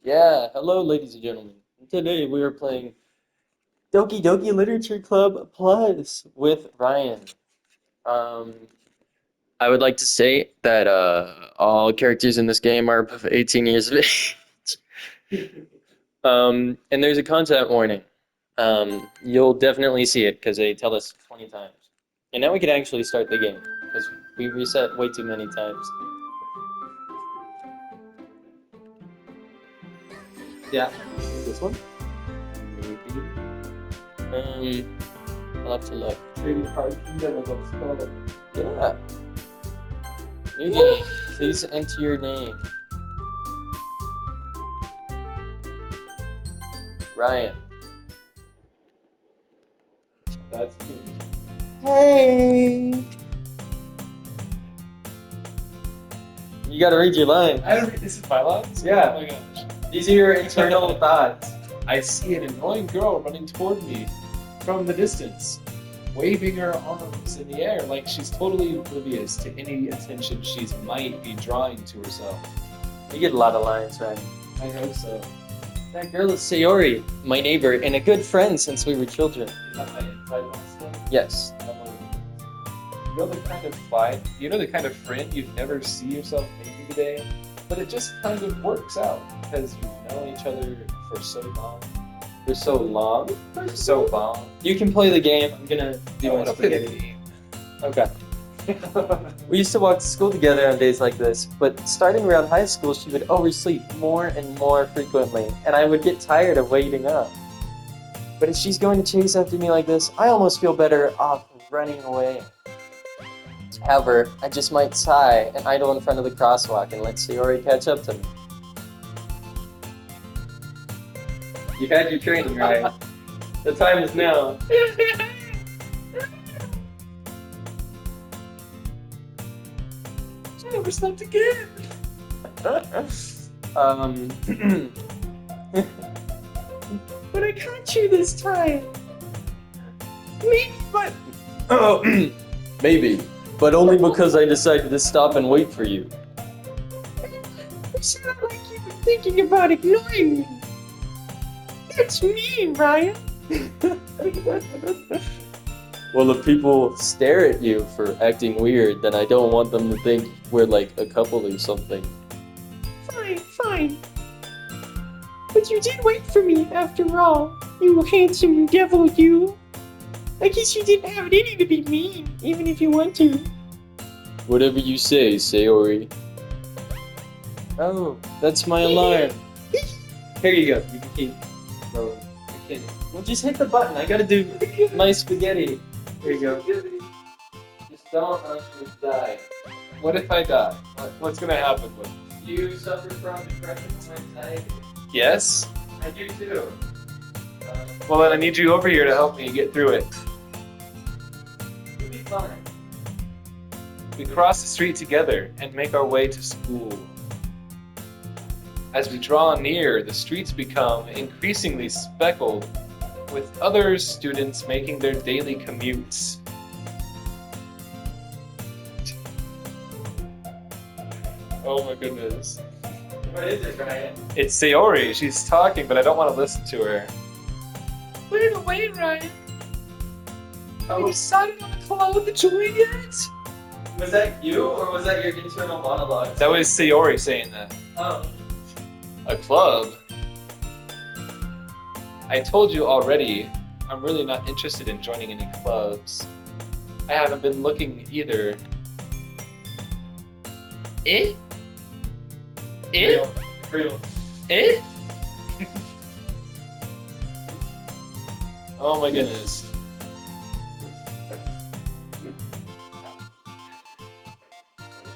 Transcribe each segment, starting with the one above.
Yeah, hello, ladies and gentlemen. Today we are playing Doki Doki Literature Club Plus with Ryan. Um, I would like to say that all characters in this game are above 18 years of age. And there's a content warning. You'll definitely see it because they tell us 20 times. And now we can actually start the game because we reset way too many times. Yeah, this one? Maybe. I'll have to look. Trading card kingdom is what's called. Yeah. New game. Please enter your name. Ryan. That's cute. Hey. You gotta read your line. I don't think this is my lines? Yeah. Oh my gosh. These are your internal thoughts. I see an annoying girl running toward me from the distance, waving her arms in the air like she's totally oblivious to any attention she might be drawing to herself. You get a lot of lines, Ryan. I hope so. That girl is Sayori, my neighbor, and a good friend since we were children. Is that my inside line stuff? Yes. You know the kind of friend you'd never see yourself making today, but it just kind of works out because you've known each other for so long. For so long. For so long. You can play the game. I'm gonna do I my want to play the spaghetti. game. Okay. We used to walk to school together on days like this, but starting around high school, she would oversleep more and more frequently, and I would get tired of waiting up. But if she's going to chase after me like this, I almost feel better off running away. However, I just might sigh and idle in front of the crosswalk and let Sayori catch up to me. You had your training, right? The time is now. I overslept again. But I caught you this time. Maybe, but oh, maybe, but only because I decided to stop and wait for you. It sounded like you were thinking about ignoring me. That's mean, Ryan. Well, if people stare at you for acting weird, then I don't want them to think we're like a couple or something. Fine, fine. But you did wait for me after all, you handsome devil, you. I guess you didn't have it in you to be mean, even if you want to. Whatever you say, Sayori. Oh, that's my alarm. Here you go. You can keep rolling. Well, just hit the button. I gotta do my spaghetti. Here you go. Just don't die. What if I die? What's gonna happen with me? You suffer from depression and anxiety. Yes? I do too. Well, then I need you over here to help me get through it. You'll be fine. We cross the street together and make our way to school. As we draw near, the streets become increasingly speckled with other students making their daily commutes. Oh my goodness. What is it, Ryan? It's Sayori. She's talking, but I don't want to listen to her. Put it away, Ryan. Have you decided on a club to join yet? Was that you, or was that your internal monologue? That was Sayori saying that. Oh. A club? I told you already, I'm really not interested in joining any clubs. I haven't been looking either. Eh? Eh? Real. Eh? Oh my goodness.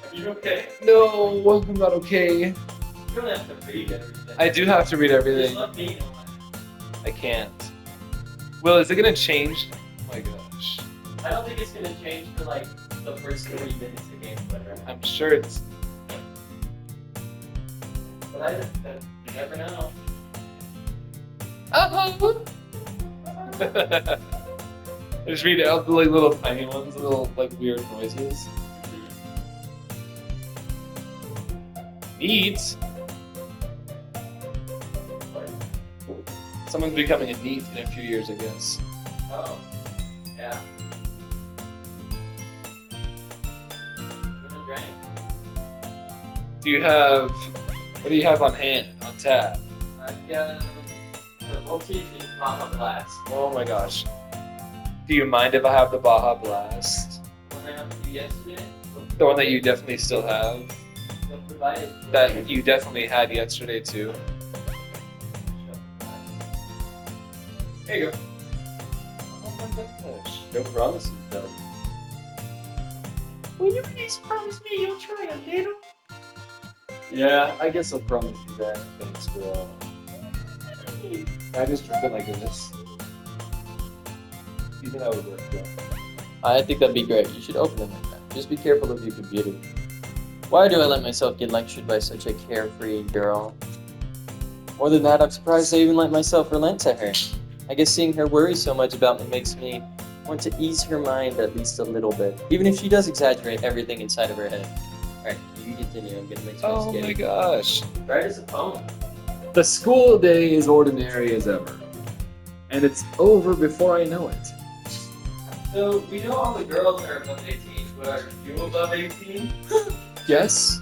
Are you okay? No, I'm not okay. You don't have to read everything. I do have to read Just everything. let me know. I can't. Will, is it gonna change? Oh my gosh. I don't think it's gonna change for like the first 30 minutes of gameplay, right? I'm sure it's... But you never know. Oh! Just read out the like little tiny ones, little like weird noises. Neat. Someone's becoming a NEET in a few years, I guess. Oh. Yeah. Drink. What do you have on hand, on tap? I've got the multi Baja Blast. Oh my gosh. Do you mind if I have the Baja Blast? One I got to yesterday. The one that you definitely still have? They'll provide it. That you definitely had yesterday too? There you go. Oh my gosh. No promises, though. Will you please promise me you'll try a little? Yeah, I guess I'll promise you that. Thanks, bro. I just drink it like this. You think that would work, bro? I think that'd be great. You should open it like that. Just be careful of your computer. Why do I let myself get lectured by such a carefree girl? More than that, I'm surprised I even let myself relent to her. I guess seeing her worry so much about me makes me want to ease her mind at least a little bit, even if she does exaggerate everything inside of her head. Alright, you continue. I'm gonna make some Oh my gosh. Right as a poem. The school day is ordinary as ever. And it's over before I know it. So, we know all the girls are above 18, but are you above 18? Yes?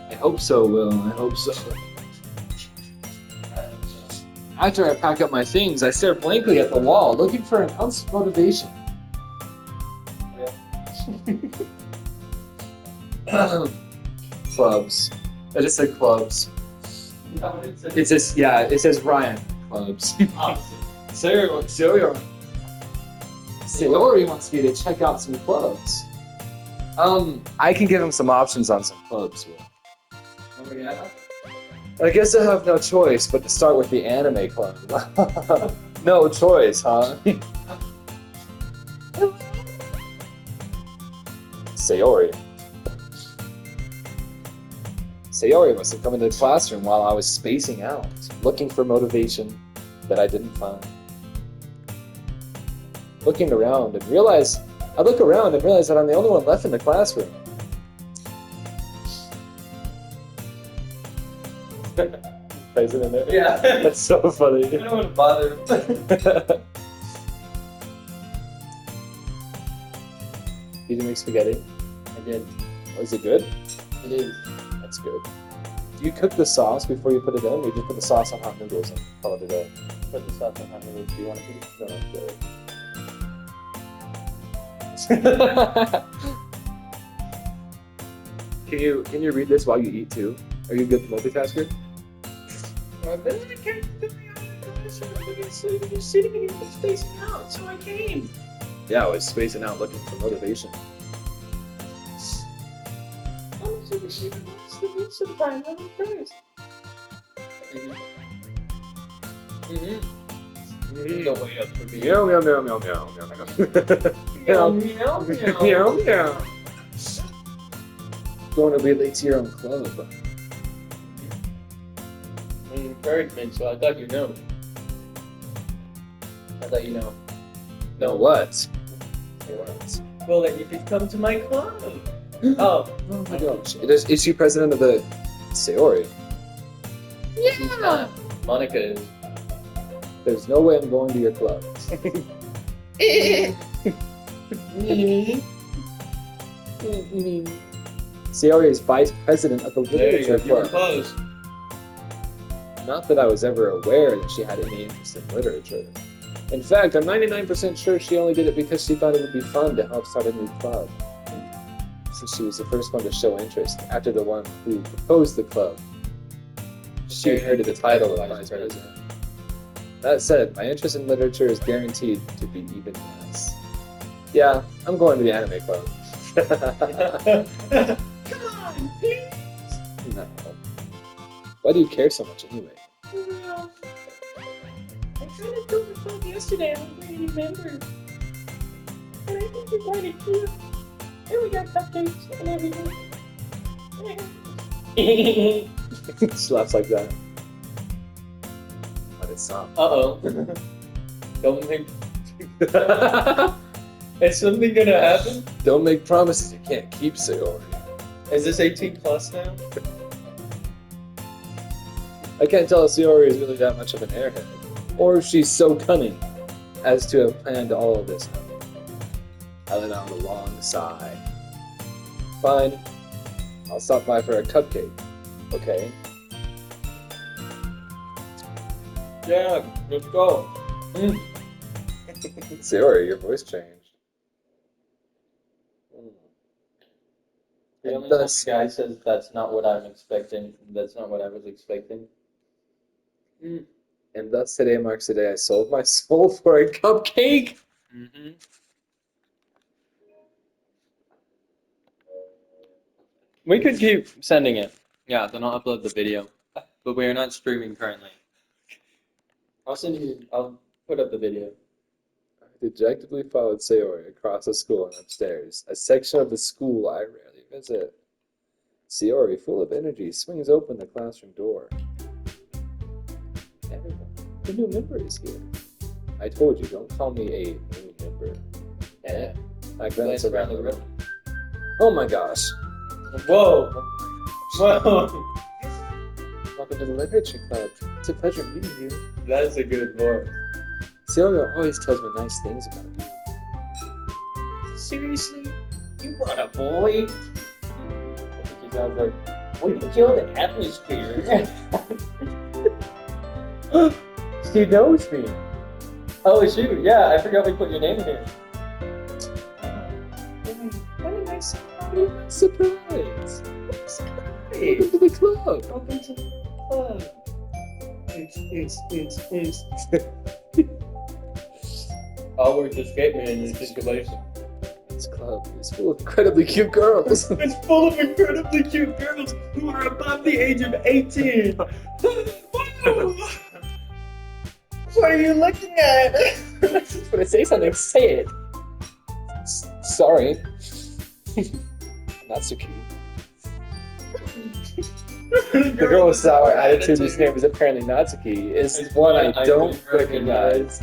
I hope so, Will. I hope so. After I pack up my things, I stare blankly at the wall, looking for an ounce of motivation. Clubs. I just said clubs. It says Ryan. Clubs. Sayori wants me to check out some clubs. I can give him some options on some clubs. Will. I guess I have no choice but to start with the anime club. No choice, huh? Sayori. Sayori must have come into the classroom while I was spacing out, looking for motivation that I didn't find. I look around and realize that I'm the only one left in the classroom. President there? Yeah. That's so funny. I don't want to bother him. Did you make spaghetti? I did. Was it good? It is. That's good. Do you cook the sauce before you put it in, or you just put the sauce on hot noodles and call it a day? Put the sauce on hot noodles. Do you want to eat? No, that's good. Can you read this while you eat too? Are you a good multitasker? Then I can't do the other person. You're sitting and you're spacing out, so I came. Yeah, I was spacing out looking for motivation. I'm so receiving what's the roots of the time I'm first. No way up for me. Meow meow meow meow meow meow Meow, meow, meow meow. Going to be late to your own club. Encouragement, so I thought you know. I thought you know. No what? Well, that you could come to my club. Oh. Oh my gosh. Is she president of the Sayori? Yeah. Monica is. There's no way I'm going to your club. Sayori is vice president of the There you literature go. You were club. close. Not that I was ever aware that she had any interest in literature. In fact, I'm 99% sure she only did it because she thought it would be fun to help start a new club. Since she was the first one to show interest after the one who proposed the club, she inherited the title of vice president. That said, my interest in literature is guaranteed to be even less. Yeah, I'm going to the anime club. Come on, please. No. Why do you care so much anyway? Well, I kind of told the club yesterday I'm going to be a member. And I think you're kind of cute. And we got cupcakes and everything. She laughs like that. Let it stop. Uh-oh. Don't make... Is something gonna happen? Don't make promises you can't keep, Sayori. Is this 18 plus now? I can't tell if Sayori is really that much of an airhead, or if she's so cunning as to have planned all of this. I let out a long sigh. Fine, I'll stop by for a cupcake, okay? Yeah, let's go. Sayori, your voice changed. The And only thus, guy says that's not what I'm expecting. That's not what I was expecting. and thus today marks the day I sold my soul for a cupcake. Mm-hmm. We could keep sending it. Yeah, then I'll upload the video. But we are not streaming currently. I'll send you. I'll put up the video. I dejectedly followed Sayori across the school and upstairs, a section of the school I rarely visit. Sayori, full of energy, swings open the classroom door. Everyone, the new member is here. I told you, don't call me a new member. Yeah. I glance around the room. Oh my gosh. Whoa! Whoa! Welcome to the Literature Club. It's a pleasure meeting you. That's a good voice. Sayori always tells me nice things about you. Seriously? You brought a boy? I think he sounds like. What did you kill the atmosphere? She knows me. Oh, shoot! Yeah, I forgot we put your name in here. What a nice surprise. Surprise! Hey, Welcome to the club. welcome to the club. It's. I'll work the skate man in this situation. This club is full of incredibly cute girls. It's full of incredibly cute girls who are above the age of 18. Whoa! What are you looking at? When I say something, say it. Sorry. Natsuki. The girl with sour attitude whose name is apparently Natsuki is one I don't recognize.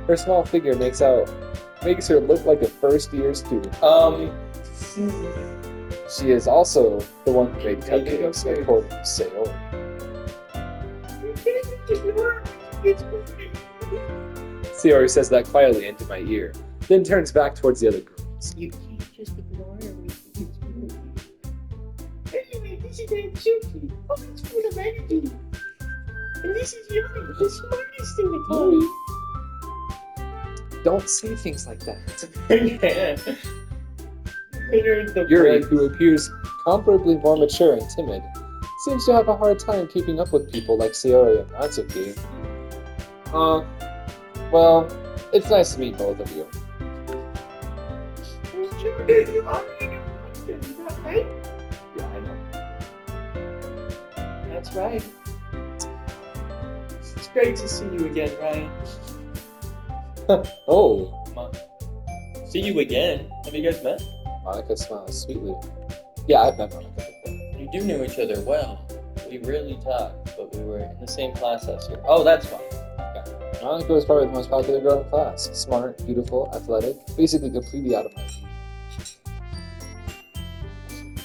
Her small figure makes her look like a first-year student. She is also the one who made cupcakes, according to Sayori. Sayori says that quietly into my ear, then turns back towards the other girls. You can't just ignore everything. Anyway, this is Aunt Suki. Oh, it's full of energy. And this is Yuri, the smartest in the club. Don't say things like that. Yuri, who appears comparably more mature and timid, seems to have a hard time keeping up with people like Sayori and Natsuki. Well, it's nice to meet both of you. You already know right? Yeah, I know. That's right. It's great to see you again, Ryan. Oh, See you again. Have you guys met? Monica smiles sweetly. Yeah, I've met Monica before. You do know each other well. We rarely talk, but we were in the same class last year. Oh, that's fine. Monica was probably the most popular girl in class. Smart, beautiful, athletic, basically completely out of my league.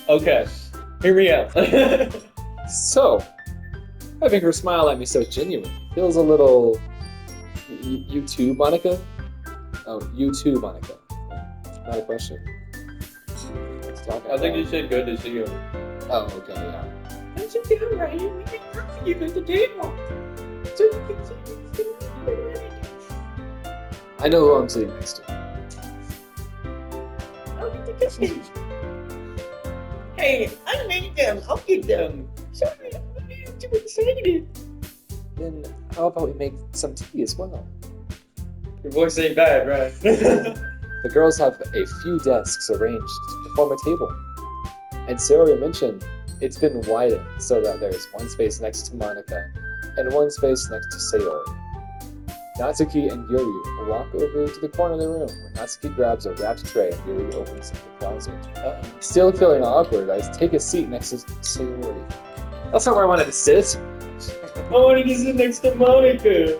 Okay, hear me out. So, having her smile at me so genuine feels a little... You too, Monica? Oh, you too, Monica. Not a question. Let's talk I think about- you said good to see you. Oh, okay, yeah. How's it going, Ryan? We can work for you at the table. So you can see the I know who I'm sitting next to. I'll get the cookies. Hey, I made them. I'll get them. Sorry, I'm too excited. Then how about we make some tea as well? Your voice ain't bad, right? The girls have a few desks arranged to form a table. And Sayori mentioned it's been widened so that there's one space next to Monica and one space next to Sayori. Natsuki and Yuri walk over to the corner of the room where Natsuki grabs a wrapped tray and Yuri opens the closet. Still feeling awkward, I take a seat next to Sayori. That's not where I wanted to sit. I wanted to sit next to Monica.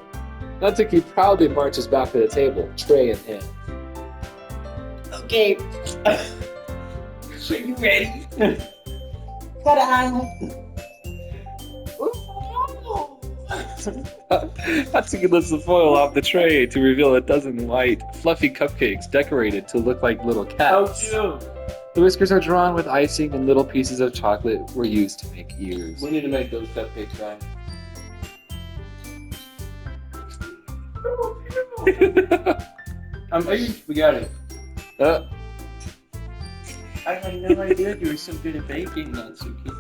Natsuki proudly marches back to the table, tray in hand. Okay. Are you ready? Ta-da! Oh, Natsuki lifts the foil off the tray to reveal a dozen white, fluffy cupcakes decorated to look like little cats. cute! The whiskers are drawn with icing and little pieces of chocolate were used to make ears. We need to make those cupcakes, Ryan. We got it. I had no idea you were so good at baking, Natsuki.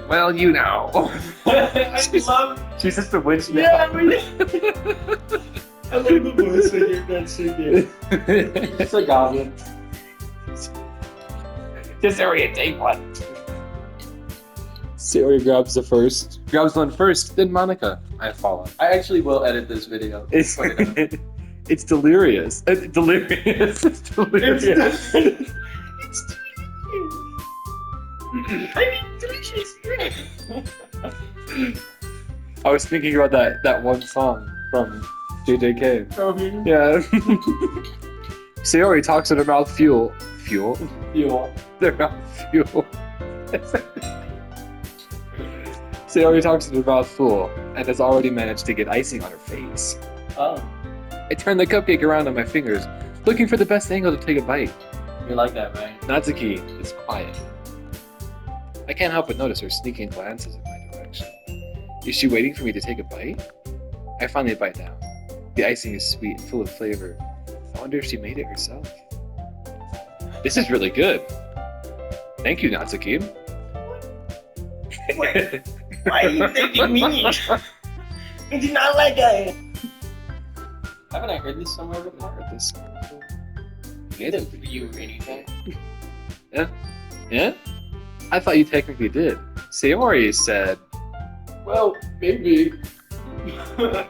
Well, you know. I love. She's just a witch now. Yeah, I love the voice when you're Natsuki. It's a goblin. Just hurry and take one. Sayori grabs one first, then Monica. I follow. I actually will edit this video. It's it's delirious. It's delirious. It's delirious. Delicious. I was thinking about that one song from JJK. Oh, Yeah. Sayori talks in her mouth fuel. Fuel? fuel. Their mouth fuel. Sayori talks in her mouth full and has already managed to get icing on her face. Oh, I turn the cupcake around on my fingers, looking for the best angle to take a bite. you like that, right? Natsuki is quiet. I can't help but notice her sneaking glances in my direction. Is she waiting for me to take a bite? I finally bite down. The icing is sweet and full of flavor. I wonder if she made it herself. This is really good. Thank you, Natsuki. Why are you thinking me? I do not like it. Haven't I heard this somewhere before? Heard this before? Either for you or anything. Yeah? I thought you technically did. Sayori said, Well, maybe. But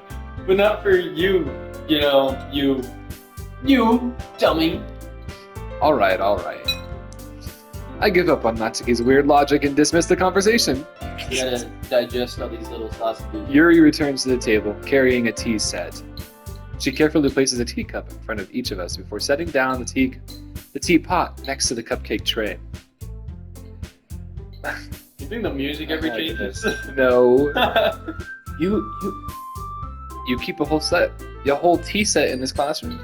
not for you. You know, you dummy. Alright. I give up on Natsuki's weird logic and dismiss the conversation. You gotta digest all these little sausages. Yuri returns to the table, carrying a tea set. She carefully places a teacup in front of each of us before setting down the teapot next to the cupcake tray. You think the music ever changes? No. You keep a whole tea set in this classroom.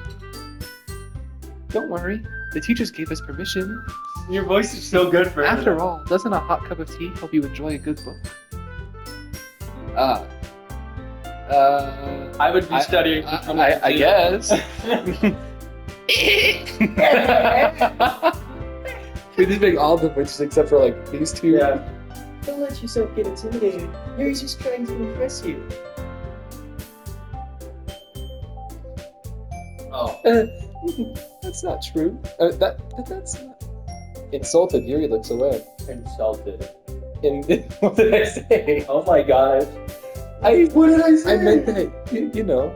Don't worry, the teachers gave us permission. Your voice is so good for After all, doesn't a hot cup of tea help you enjoy a good book? I would be studying. I guess. We just make all the witches except for like these two. Yeah. Don't let yourself get intimidated. Yuri's just trying to impress you. Oh. That's not true. That's not. Insulted, Yuri looks away. Insulted. What did I say? Oh my god. What did I say? I meant that, you know.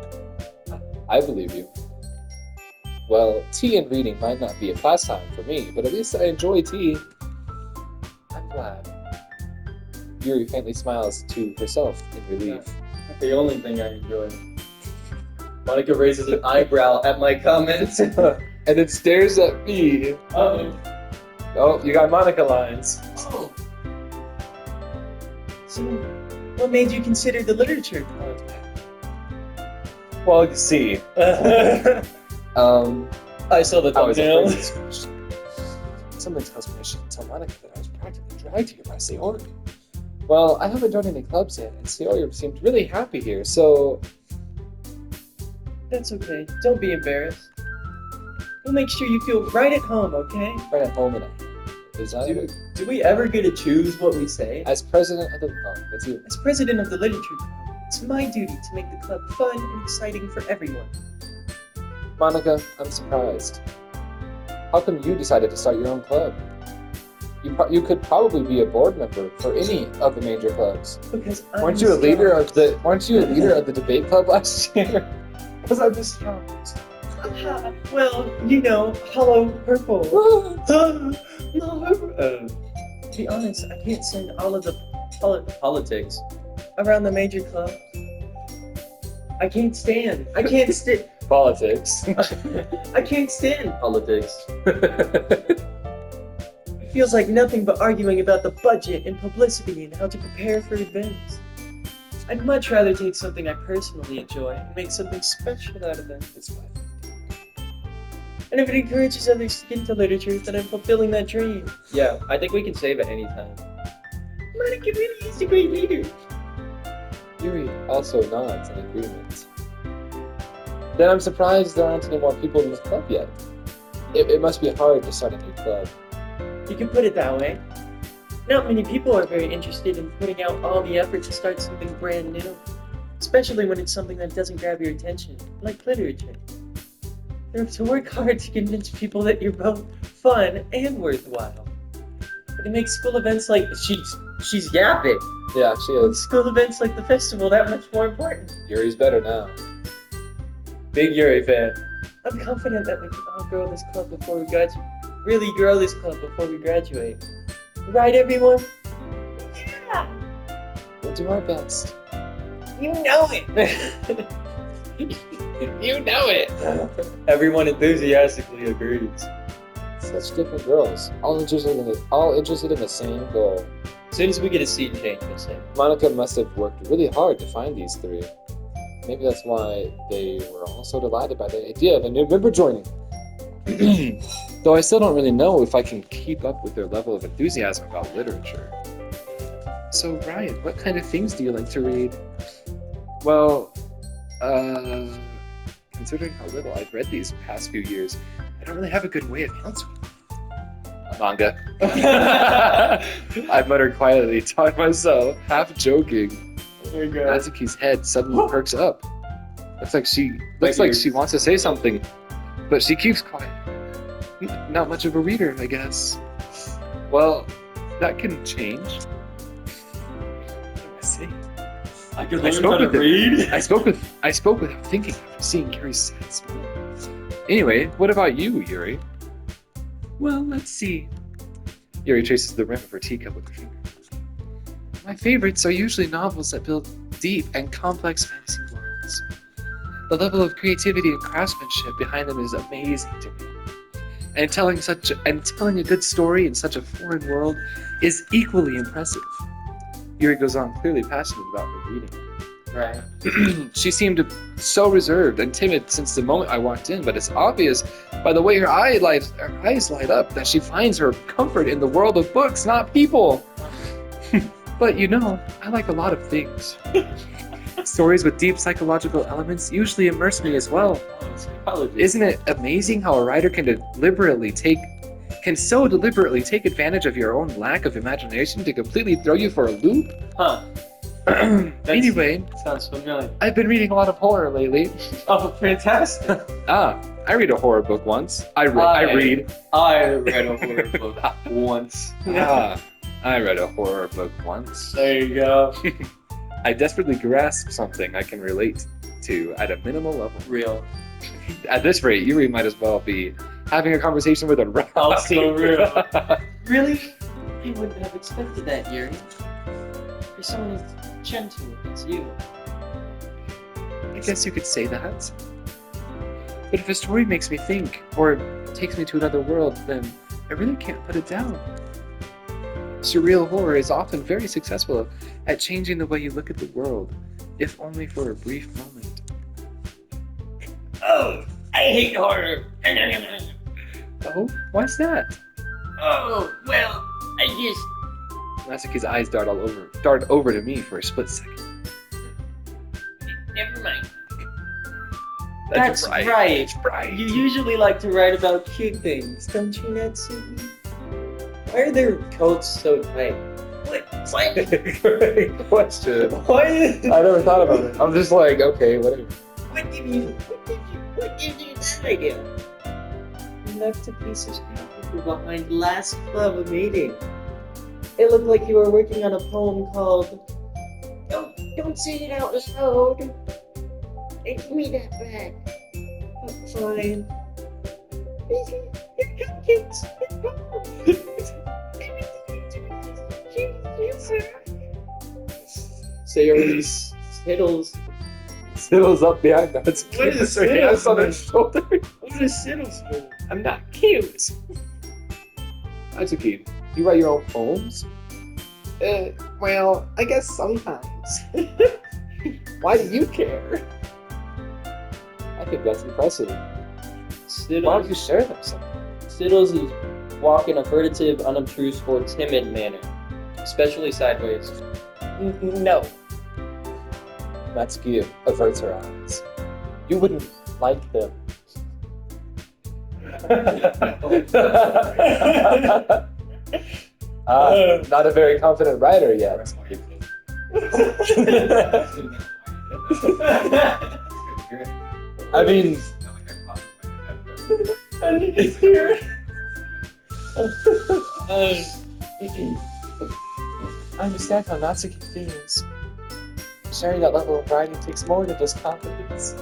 I believe you. Well, tea and reading might not be a pastime for me, but at least I enjoy tea. I'm glad. Yuri faintly smiles to herself in relief. The only thing I enjoy. Monica raises an eyebrow at my comments. And it stares at me. Oh, you got Monica lines. Oh. So, what made you consider the literature club? Well, you see. I saw the I was thumbnail. afraid of this. Something tells me I shouldn't tell Monica that I was practically dragged here by Sayori. Well, I haven't joined any clubs yet, and Sayori seemed really happy here, so... That's okay. Don't be embarrassed. We'll make sure you feel right at home, okay? right at home and Do we ever get to choose what we say? as president of the... Oh, that's you. As president of the literature club, it's my duty to make the club fun and exciting for everyone. Monica, I'm surprised. How come you decided to start your own club? You could probably be a board member for any of the major clubs. Because I'm Weren't you a leader of the debate club last year? Because I'm just young. Well, you know, hollow purple. To be honest, I can't send all of the Politics. around the major clubs. I can't stand. Politics. I can't stand. Politics. feels like nothing but arguing about the budget and publicity and how to prepare for events. I'd much rather take something I personally enjoy and make something special out of it. It's fine. And if it encourages others to get into literature, then I'm fulfilling that dream. Yeah, I think we can save at any time. Monica really is a great leader. Yuri also nods in agreement. Then I'm surprised there aren't any more people in this club yet. It must be hard to start a new club. You can put it that way. Not many people are very interested in putting out all the effort to start something brand new, especially when it's something that doesn't grab your attention, like literature. You have to work hard to convince people that you're both fun and worthwhile. But it makes school events like she's yapping. Yeah, she is. School events like the festival that much more important. Yuri's better now. Big Yuri fan. I'm confident that we can all grow this club before we graduate. Really grow this club before we graduate. Right, everyone? Yeah! We'll do our best. You know it! You know it! Everyone enthusiastically agrees. Such different girls, all interested in the same goal. As soon as we get a seat change, we'll say. Monica must have worked really hard to find these three. Maybe that's why they were all so delighted by the idea of a new member joining. Though I still don't really know if I can keep up with their level of enthusiasm about literature. So, Brian, what kind of things do you like to read? Well, considering how little I've read these past few years, I don't really have a good way of answering. Manga. I muttered quietly, to myself, half joking. Oh my god. Natsuki's head suddenly perks up. Looks like she wants to say something, but she keeps quiet. Not much of a reader, I guess. Well, that can change. What do I say? I can learn how to read. I spoke without thinking after seeing Yuri's sad smile. Anyway, what about you, Yuri? Well, let's see. Yuri traces the rim of her teacup with her finger. My favorites are usually novels that build deep and complex fantasy worlds. The level of creativity and craftsmanship behind them is amazing to me. And telling a good story in such a foreign world is equally impressive. Yuri goes on, clearly passionate about her reading. Right. She seemed so reserved and timid since the moment I walked in, but it's obvious by the way her eyes light up that she finds her comfort in the world of books, not people. But you know, I like a lot of things. Stories with deep psychological elements usually immerse me as well. Isn't it amazing how a writer can so deliberately take advantage of your own lack of imagination to completely throw you for a loop? Huh. Anyway, Sounds familiar. I've been reading a lot of horror lately. Oh, fantastic. I read a horror book once. I read I read a horror book once. I read a horror book once. There you go. I desperately grasp something I can relate to at a minimal level. Real. At this rate, Yuri might as well be having a conversation with a rock. Also real. Really? I wouldn't have expected that, Yuri. You're someone as gentle as you. I guess you could say that. But if a story makes me think, or takes me to another world, then I really can't put it down. Surreal horror is often very successful at changing the way you look at the world, if only for a brief moment. Oh, I hate horror. Oh, why's that? Oh, well, I just... Natsuki's eyes dart over to me for a split second. Never mind. That's right. Right. You usually like to write about cute things, don't you, Natsuki? Why are their coats so tight? What? Great question. Why? I never thought about it. I'm just like, okay, whatever. What gives you that idea? You left a piece of paper behind last club meeting. It looked like you were working on a poem called... Don't say it out loud. Hey, give me that back. Fine. Your cupcakes. Say your release. Skittles. Siddle's up behind Natsuki. What is her hands Siddles? on her shoulder. What is Skittles for? I'm not cute. Natsuki, You write your own poems? Well, I guess sometimes. Why do you care? I think that's impressive. Why don't you Skittles, share them sometime? Skittles is walk in a furtive, unobtrusive, or timid manner, especially sideways. No. Natsuki averts her eyes. You wouldn't like them. Not a very confident writer yet. I mean, I need to hear. I understand how Natsuki feels. Sharing that level of writing takes more than just confidence.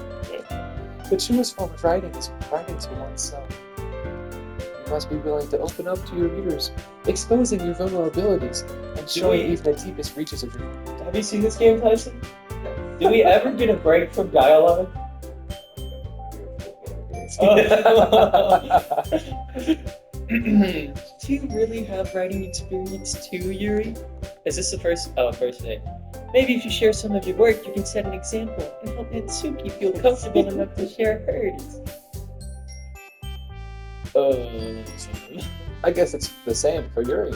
The truest form of writing is writing to oneself. You must be willing to open up to your readers, exposing your vulnerabilities and showing even the deepest reaches of your heart. Have you seen this game, Tyson? Do we ever get a break from dialogue? Do you really have writing experience too, Yuri? Is this the first? Oh, first day. Maybe if you share some of your work, you can set an example and help Natsuki feel comfortable enough to share hers. I guess it's the same for Yuri.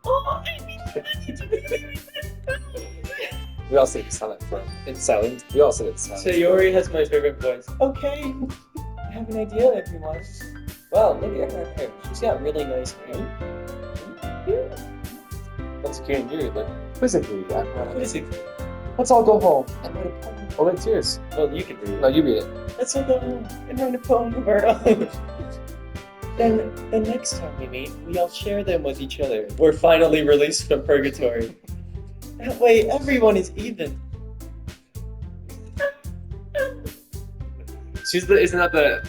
Oh, We all said silent for it's silent. We all said it's silent. So Yuri has my favorite voice. Okay, I have an idea, everyone. Wow, look at her hair. She's got really nice hair. Natsuki and Yuri look quizzically at one another. Basically. Let's all go home and write a poem. Oh, wait, tears. Well, you can read it. No, you read it. Let's all go home and write a poem of our own. Then the next time we meet, we all share them with each other. We're finally released from purgatory. That way, everyone is even. Isn't that the?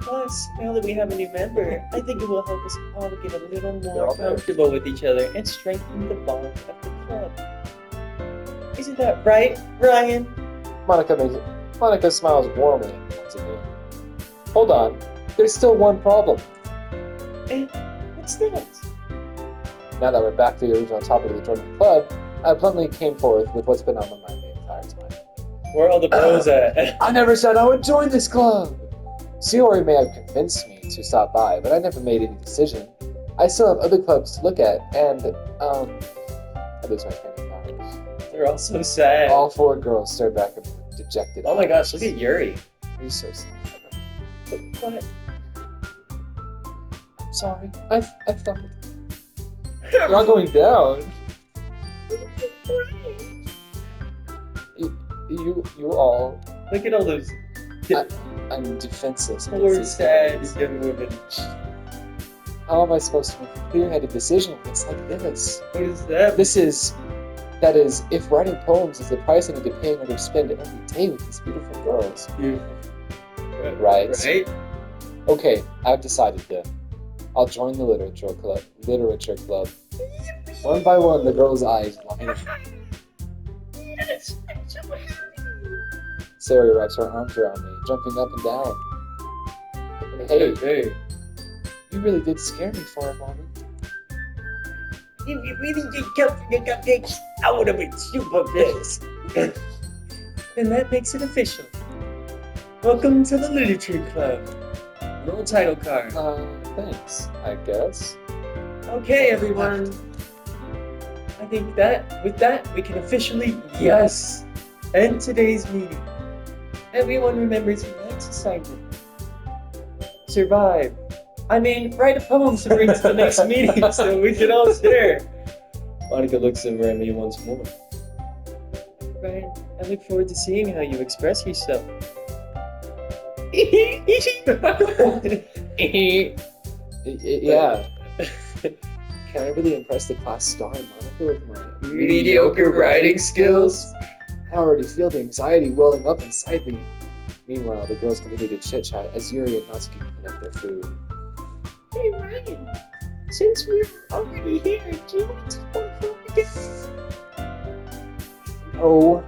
Plus, now that we have a new member, I think it will help us all get a little more Okay. comfortable with each other and strengthen the bond of the club. Isn't that right, Ryan? Monica smiles warmly once again. Hold on. There's still one problem. And what's that? Now that we're back to the original topic of the joining club, I bluntly came forth with what's been on my mind the entire time. Where are all the bros at? I never said I would join this club! Shiori may have convinced me to stop by, but I never made any decision. I still have other clubs to look at, and, I lose my train of thought. They're all so sad. All four girls stare back at me with dejected Oh my gosh, eyes. look at Yuri. You're so sad. What? I'm sorry. I thought... You're not going down. You all... Look at all those I'm defenseless. poor, sad young women. How am I supposed to make a clear-headed decision when it's like this? What is that? That is, if writing poems is the price I need to pay in order to spend every day with these beautiful girls. Beautiful. Right. Right? Okay, I've decided then. I'll join the literature club. One by one, the girls' eyes line up. Yes, I'm so happy. Sari wraps her arms around me, jumping up and down. Hey, you really did scare me for a moment. If you really did come for the cupcakes, I would have been super pissed. And that makes it official. Welcome to the Literature Club. Roll title card. Thanks, I guess. Okay, everyone. I think that with that we can officially end today's meeting. Everyone remembers your next assignment. Survive. Write a poem to bring to the next meeting so we can all share. Monica looks over at me once more. Ryan, I look forward to seeing how you express yourself. Yeah. Can I really impress the class star Monica with my Mediocre writing skills? I already feel the anxiety welling up inside me. Meanwhile, the girls continue to chit-chat as Yuri and Natsuki clean up their food. Hey Ryan, since we're already here, do you want to go home again? No,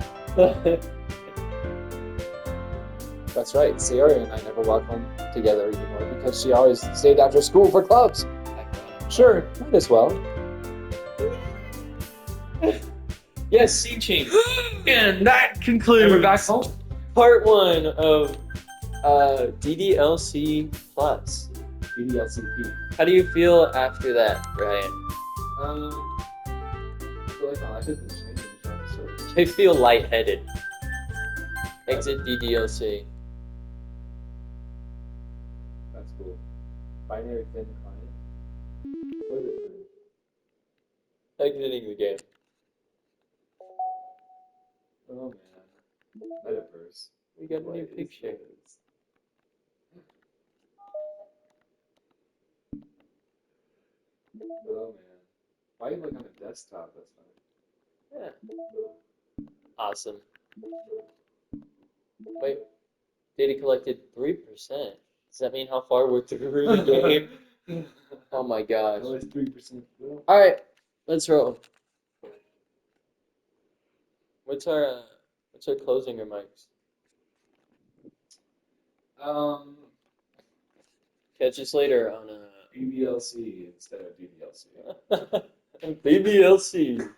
That's right. Sierra and I never walk home together anymore because she always stayed after school for clubs. Sure, might as well. Yes, Sea Change. And that concludes And we're back home. part 1 of DDLC Plus. BDLCP. How do you feel after that, Ryan? I feel like I like it. I feel lightheaded. Exit DDLC. That's cool. Binary thin client. What is it? Exiting the game. Oh man. Metaverse. We got a What new is picture. this? Oh man. Why are you like on a desktop? That's fine. Yeah. Awesome. Wait, data collected 3%. Does that mean how far we're through the game? Oh my gosh. That was 3%. Alright, let's roll. What's our closing remarks? Catch us later on BBLC instead of DDLC. BBLC.